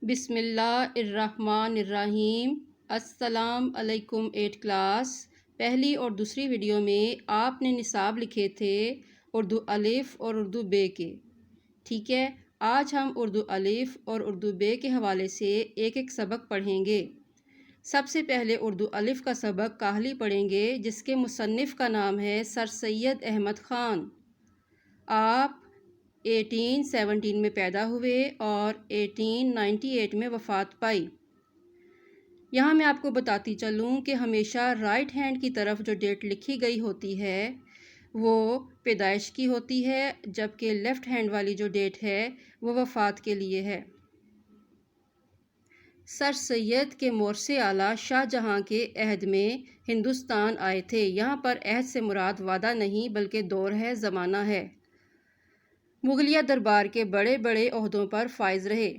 بسم اللہ الرحمن الرحیم۔ السلام علیکم 8 کلاس۔ پہلی اور دوسری ویڈیو میں آپ نے نصاب لکھے تھے اردو الف اور اردو بے کے، ٹھیک ہے۔ آج ہم اردو الف اور اردو بے کے حوالے سے ایک ایک سبق پڑھیں گے۔ سب سے پہلے اردو الف کا سبق کاہلی پڑھیں گے، جس کے مصنف کا نام ہے سر سید احمد خان۔ آپ 1817 میں پیدا ہوئے اور 1898 میں وفات پائی۔ یہاں میں آپ کو بتاتی چلوں کہ ہمیشہ رائٹ ہینڈ کی طرف جو ڈیٹ لکھی گئی ہوتی ہے وہ پیدائش کی ہوتی ہے، جبکہ لیفٹ ہینڈ والی جو ڈیٹ ہے وہ وفات کے لیے ہے۔ سر سید کے مورث اعلیٰ شاہ جہاں کے عہد میں ہندوستان آئے تھے۔ یہاں پر عہد سے مراد وعدہ نہیں بلکہ دور ہے، زمانہ ہے۔ مغلیہ دربار کے بڑے بڑے عہدوں پر فائز رہے۔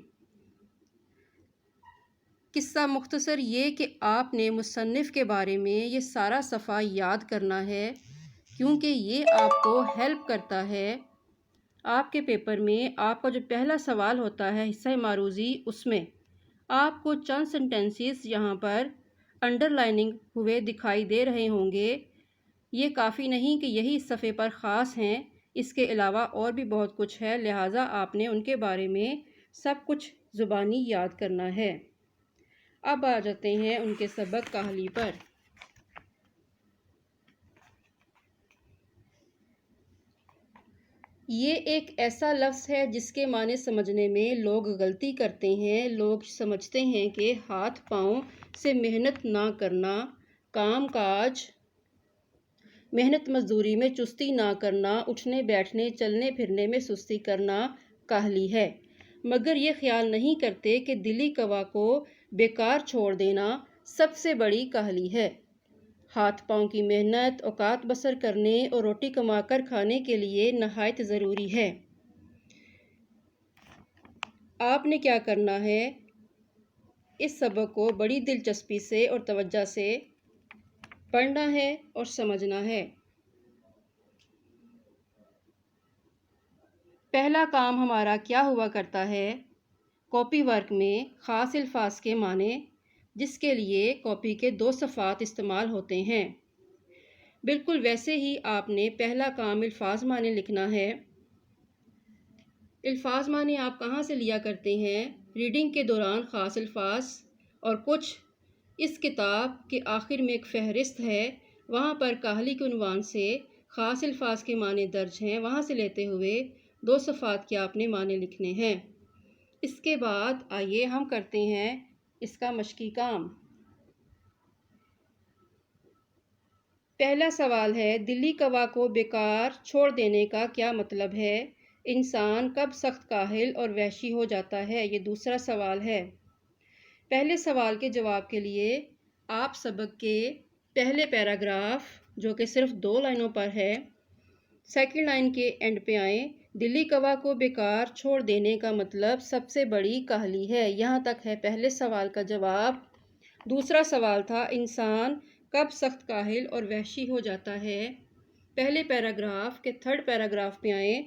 قصہ مختصر یہ کہ آپ نے مصنف کے بارے میں یہ سارا صفحہ یاد کرنا ہے، کیونکہ یہ آپ کو ہیلپ کرتا ہے آپ کے پیپر میں۔ آپ کا جو پہلا سوال ہوتا ہے حصہ معروضی، اس میں آپ کو چند سینٹنسز یہاں پر انڈر لائننگ ہوئے دکھائی دے رہے ہوں گے۔ یہ کافی نہیں کہ یہی اس صفحے پر خاص ہیں، اس کے علاوہ اور بھی بہت کچھ ہے، لہٰذا آپ نے ان کے بارے میں سب کچھ زبانی یاد کرنا ہے۔ اب آ جاتے ہیں ان کے سبق کاہلی پر۔ یہ ایک ایسا لفظ ہے جس کے معنی سمجھنے میں لوگ غلطی کرتے ہیں۔ لوگ سمجھتے ہیں کہ ہاتھ پاؤں سے محنت نہ کرنا، کام کاج محنت مزدوری میں چستی نہ کرنا، اٹھنے بیٹھنے چلنے پھرنے میں سستی کرنا کاہلی ہے، مگر یہ خیال نہیں کرتے کہ دلی قوا کو بیکار چھوڑ دینا سب سے بڑی کاہلی ہے۔ ہاتھ پاؤں کی محنت اوقات بسر کرنے اور روٹی کما کر کھانے کے لیے نہایت ضروری ہے۔ آپ نے کیا کرنا ہے، اس سبق کو بڑی دلچسپی سے اور توجہ سے پڑھنا ہے اور سمجھنا ہے۔ پہلا کام ہمارا کیا ہوا کرتا ہے، کاپی ورک میں خاص الفاظ کے معنی، جس کے لیے کاپی کے 2 صفحات استعمال ہوتے ہیں۔ بالکل ویسے ہی آپ نے پہلا کام الفاظ معنی لکھنا ہے۔ الفاظ معنی آپ کہاں سے لیا کرتے ہیں؟ ریڈنگ کے دوران خاص الفاظ، اور کچھ اس کتاب کے آخر میں ایک فہرست ہے، وہاں پر کاہلی کے عنوان سے خاص الفاظ کے معنی درج ہیں، وہاں سے لیتے ہوئے 2 صفحات کے آپ نے معنی لکھنے ہیں۔ اس کے بعد آئیے ہم کرتے ہیں اس کا مشقی کام۔ پہلا سوال ہے، دلی قوا کو بیکار چھوڑ دینے کا کیا مطلب ہے؟ انسان کب سخت کاہل اور وحشی ہو جاتا ہے؟ یہ دوسرا سوال ہے۔ پہلے سوال کے جواب کے لیے آپ سبق کے پہلے پیراگراف، جو کہ صرف 2 لائنوں پر ہے، سیکنڈ لائن کے اینڈ پہ آئیں۔ دلی قوا کو بیکار چھوڑ دینے کا مطلب سب سے بڑی کاہلی ہے۔ یہاں تک ہے پہلے سوال کا جواب۔ دوسرا سوال تھا، انسان کب سخت کاہل اور وحشی ہو جاتا ہے؟ پہلے پیراگراف کے 3rd پیراگراف پہ آئیں۔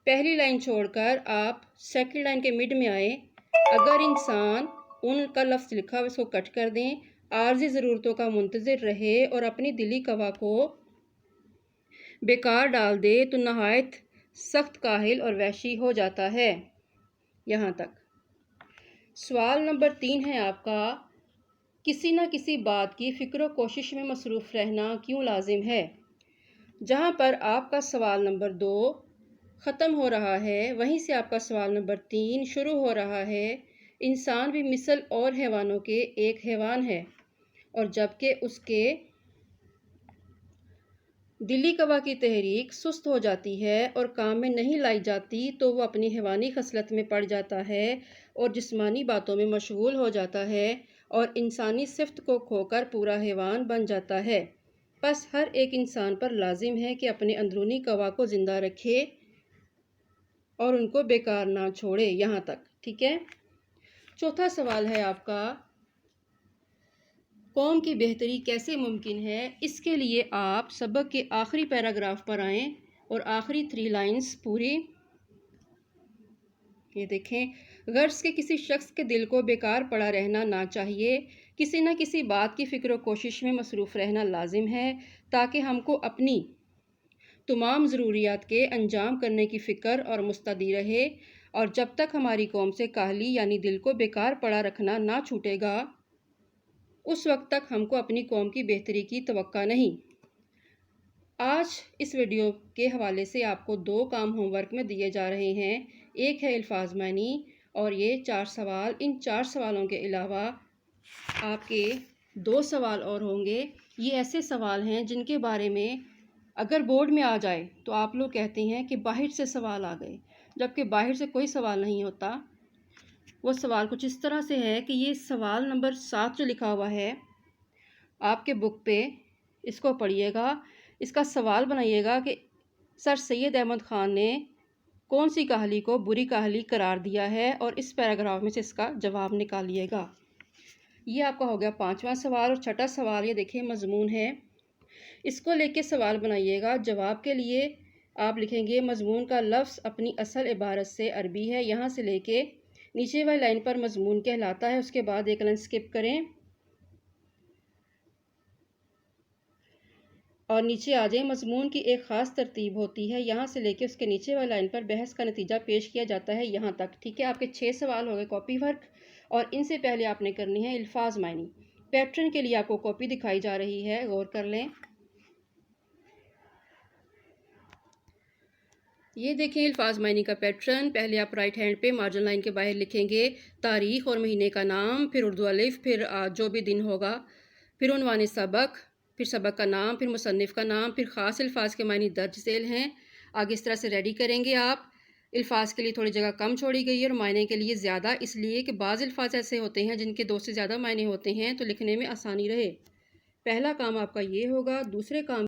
پہلی لائن چھوڑ کر آپ سیکنڈ لائن کے مڈ میں آئیں۔ اگر انسان ان کا لفظ لکھا ہوا اس کو کٹ کر دیں، عارضی ضرورتوں کا منتظر رہے اور اپنی دلی قوا کو بیکار ڈال دے تو نہایت سخت کاہل اور وحشی ہو جاتا ہے۔ یہاں تک۔ سوال نمبر 3 ہے آپ کا، کسی نہ کسی بات کی فکر و کوشش میں مصروف رہنا کیوں لازم ہے؟ جہاں پر آپ کا سوال نمبر 2 ختم ہو رہا ہے، وہیں سے آپ کا سوال نمبر 3 شروع ہو رہا ہے۔ انسان بھی مثل اور حیوانوں کے ایک حیوان ہے، اور جبکہ اس کے دلی قوا کی تحریک سست ہو جاتی ہے اور کام میں نہیں لائی جاتی تو وہ اپنی حیوانی خصلت میں پڑ جاتا ہے اور جسمانی باتوں میں مشغول ہو جاتا ہے اور انسانی صفت کو کھو کر پورا حیوان بن جاتا ہے۔ پس ہر ایک انسان پر لازم ہے کہ اپنے اندرونی قوا کو زندہ رکھے اور ان کو بیکار نہ چھوڑے۔ یہاں تک ٹھیک ہے۔ چوتھا سوال ہے آپ کا، قوم کی بہتری کیسے ممکن ہے؟ اس کے لیے آپ سبق کے آخری پیراگراف پر آئیں اور آخری 3 لائنز پوری یہ دیکھیں، غرض کہ کسی شخص کے دل کو بیکار پڑا رہنا نہ چاہیے، کسی نہ کسی بات کی فکر و کوشش میں مصروف رہنا لازم ہے تاکہ ہم کو اپنی تمام ضروریات کے انجام کرنے کی فکر اور مستعدی رہے، اور جب تک ہماری قوم سے کاہلی یعنی دل کو بیکار پڑا رکھنا نہ چھوٹے گا، اس وقت تک ہم کو اپنی قوم کی بہتری کی توقع نہیں۔ آج اس ویڈیو کے حوالے سے آپ کو 2 کام ہوم ورک میں دیے جا رہے ہیں۔ ایک ہے الفاظ معنی اور یہ 4 سوال۔ ان 4 سوالوں کے علاوہ آپ کے 2 سوال اور ہوں گے۔ یہ ایسے سوال ہیں جن کے بارے میں اگر بورڈ میں آ جائے تو آپ لوگ کہتے ہیں کہ باہر سے سوال آ گئے، جبکہ باہر سے کوئی سوال نہیں ہوتا۔ وہ سوال کچھ اس طرح سے ہے کہ یہ سوال نمبر 7 جو لکھا ہوا ہے آپ کے بک پہ، اس کو پڑھیے گا، اس کا سوال بنائیے گا کہ سر سید احمد خان نے کون سی کاہلی کو بری کاہلی قرار دیا ہے، اور اس پیراگراف میں سے اس کا جواب نکالیے گا۔ یہ آپ کا ہو گیا 5واں سوال۔ اور 6واں سوال یہ دیکھیں مضمون ہے، اس کو لے کے سوال بنائیے گا۔ جواب کے لیے آپ لکھیں گے مضمون کا لفظ اپنی اصل عبارت سے عربی ہے، یہاں سے لے کے نیچے والی لائن پر مضمون کہلاتا ہے، اس کے بعد ایک لائن سکپ کریں اور نیچے آ جائیں۔ مضمون کی ایک خاص ترتیب ہوتی ہے، یہاں سے لے کے اس کے نیچے والی لائن پر بحث کا نتیجہ پیش کیا جاتا ہے یہاں تک، ٹھیک ہے۔ آپ کے 6 سوال ہو گئے کاپی ورک، اور ان سے پہلے آپ نے کرنی ہے الفاظ معنی۔ پیٹرن کے لیے آپ کو کاپی دکھائی جا رہی ہے، غور کر لیں۔ یہ دیکھیں الفاظ معنی کا پیٹرن۔ پہلے آپ رائٹ ہینڈ پہ مارجن لائن کے باہر لکھیں گے تاریخ اور مہینے کا نام، پھر اردو الف، پھر جو بھی دن ہوگا، پھر عنوان سبق، پھر سبق کا نام، پھر مصنف کا نام، پھر خاص الفاظ کے معنی درج ذیل ہیں۔ آگے اس طرح سے ریڈی کریں گے آپ۔ الفاظ کے لیے تھوڑی جگہ کم چھوڑی گئی ہے اور معنی کے لیے زیادہ، اس لیے کہ بعض الفاظ ایسے ہوتے ہیں جن کے 2 سے زیادہ معنی ہوتے ہیں، تو لکھنے میں آسانی رہے۔ پہلا کام آپ کا یہ ہوگا۔ دوسرے کام